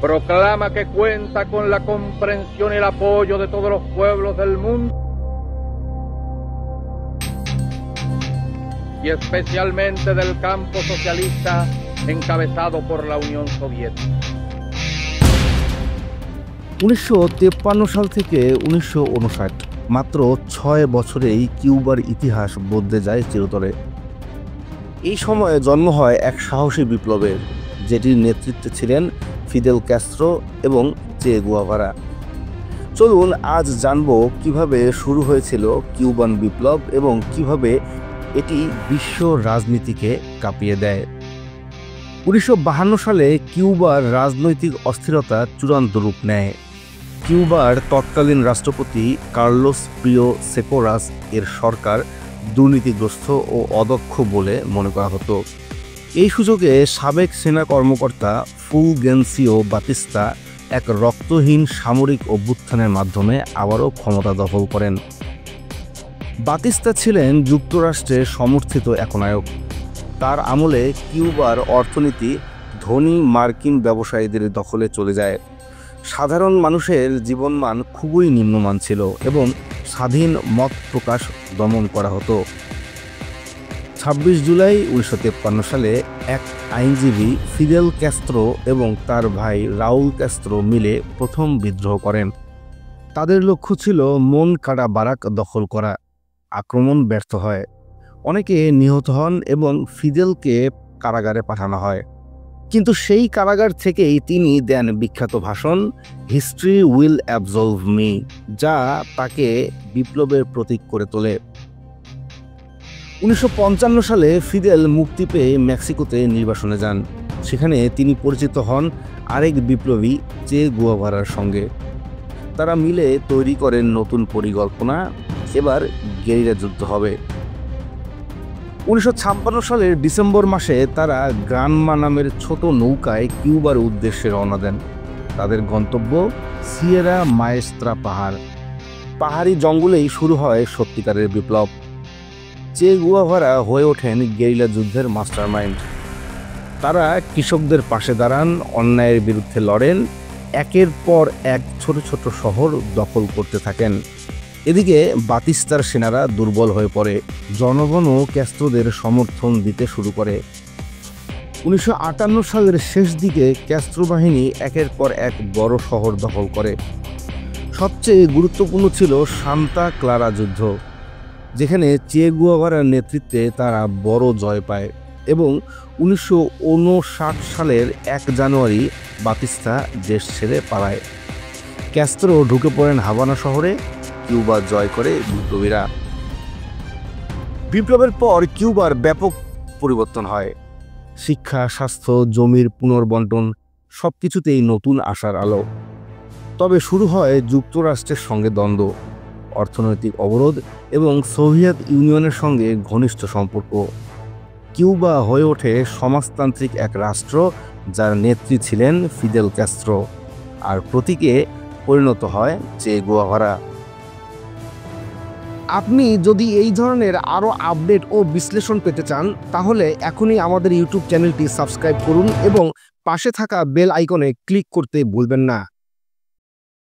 proclama que cuenta con la comprensión y el apoyo de todos los pueblos del mundo y especialmente del campo socialista encabezado por la Unión Soviética। 1953 সাল থেকে 1959, মাত্র 6 বছরেই কিউবার ইতিহাস বদলে যায় চিরতরে। এই সময়ে জন্ম হয় এক সাহসী বিপ্লবের, যেটির নেতৃত্বে ছিলেন ফিদেল ক্যাস্ট্রো এবং চে গুয়েভারা। চলুন আজ জানব কিভাবে শুরু হয়েছিল কিউবান বিপ্লব এবং কিভাবে এটি বিশ্ব রাজনীতিকে কাঁপিয়ে দেয়। 1952 সালে কিউবার রাজনৈতিক অস্থিরতা চূড়ান্ত রূপ নেয়। কিউবার তৎকালীন রাষ্ট্রপতি কার্লোস প্রিও সেকোরাস এর সরকার দুর্নীতিগ্রস্ত ও অদক্ষ বলে মনে করা হতো। এই সুযোগে সাবেক সেনা কর্মকর্তা ফুলগেন্সিও বাতিস্তা এক রক্তহীন সামরিক অভ্যুত্থানের মাধ্যমে আবারও ক্ষমতা দখল করেন। বাতিস্তা ছিলেন যুক্তরাষ্ট্রের সমর্থিত একনায়ক। তার আমলে কিউবার অর্থনীতি ধনী মার্কিন ব্যবসায়ীদের দখলে চলে যায়। সাধারণ মানুষের জীবনমান খুবই নিম্নমান ছিল এবং স্বাধীন মত প্রকাশ দমন করা হতো। 26 জুলাই 1953 সালে এক আইনজীবী ফিদেল ক্যাস্ট্রো এবং তার ভাই রাউল ক্যাস্ট্রো মিলে প্রথম বিদ্রোহ করেন। তাদের লক্ষ্য ছিল মন কাটা বারাক দখল করা। আক্রমণ ব্যর্থ হয়, অনেকে নিহত হন এবং ফিদেলকে কারাগারে পাঠানো হয়। কিন্তু সেই কারাগার থেকেই তিনি দেন বিখ্যাত ভাষণ হিস্ট্রি উইল অ্যাবসলভ মি, যা তাকে বিপ্লবের প্রতীক করে তোলে। 1955 সালে ফিদেল মুক্তি পেয়ে মেক্সিকোতে নির্বাসনে যান। সেখানে তিনি পরিচিত হন আরেক বিপ্লবী চে গুয়েভারার সঙ্গে। তারা মিলে তৈরি করেন নতুন পরিকল্পনা, এবার গেরিলা যুদ্ধ হবে। 1956 সালের ডিসেম্বর মাসে তারা গ্রানমা নামের ছোট নৌকায় কিউবার উদ্দেশ্যে রওনা দেন। তাদের গন্তব্য সিয়েরা মায়েস্ত্রা পাহাড়। পাহাড়ি জঙ্গলেই শুরু হয় সত্যিকারের বিপ্লব। চে গুয়েভারা হয়ে ওঠেন গেরিলা যুদ্ধের মাস্টারমাইন্ড। তারা কৃষকদের পাশে দাঁড়ান, অন্যায়ের বিরুদ্ধে লড়েন, একের পর এক ছোট ছোট শহর দখল করতে থাকেন। এদিকে বাতিস্তার সেনারা দুর্বল হয়ে পড়ে, জনগণও ক্যাস্ট্রোদের সমর্থন দিতে শুরু করে। 1958 সালের শেষ দিকে ক্যাস্ট্রো বাহিনী একের পর এক বড় শহর দখল করে। সবচেয়ে গুরুত্বপূর্ণ ছিল সান্তা ক্লারা যুদ্ধ, যেখানে চে গুয়েভারার নেতৃত্বে তারা বড় জয় পায় এবং 1959 সালের 1 জানুয়ারি বাতিস্তা দেশ ছেড়ে পালায়। ক্যাস্ট্রো ঢুকে পড়েন হাভানা শহরে। কিউবা জয় করে বিপ্লবীরা। বিপ্লবের পর কিউবার ব্যাপক পরিবর্তন হয়। শিক্ষা, স্বাস্থ্য, জমির পুনর্বণ্টন সবকিছুতেই নতুন আশার আলো। তবে শুরু হয় যুক্তরাষ্ট্রের সঙ্গে দ্বন্দ্ব, অর্থনৈতিক অবরোধ এবং সোভিয়েত ইউনিয়নের সঙ্গে ঘনিষ্ঠ সম্পর্ক। কিউবা হয়ে ওঠে সমাজতান্ত্রিক এক রাষ্ট্র, যার নেত্রী ছিলেন ফিদেল ক্যাস্ট্রো, আর প্রতীকে পরিণত হয় চে গুয়েভারা। আপনি যদি এই ধরনের আরও আপডেট ও বিশ্লেষণ পেতে চান, তাহলে এখনই আমাদের ইউটিউব চ্যানেলটি সাবস্ক্রাইব করুন এবং পাশে থাকা বেল আইকনে ক্লিক করতে ভুলবেন না।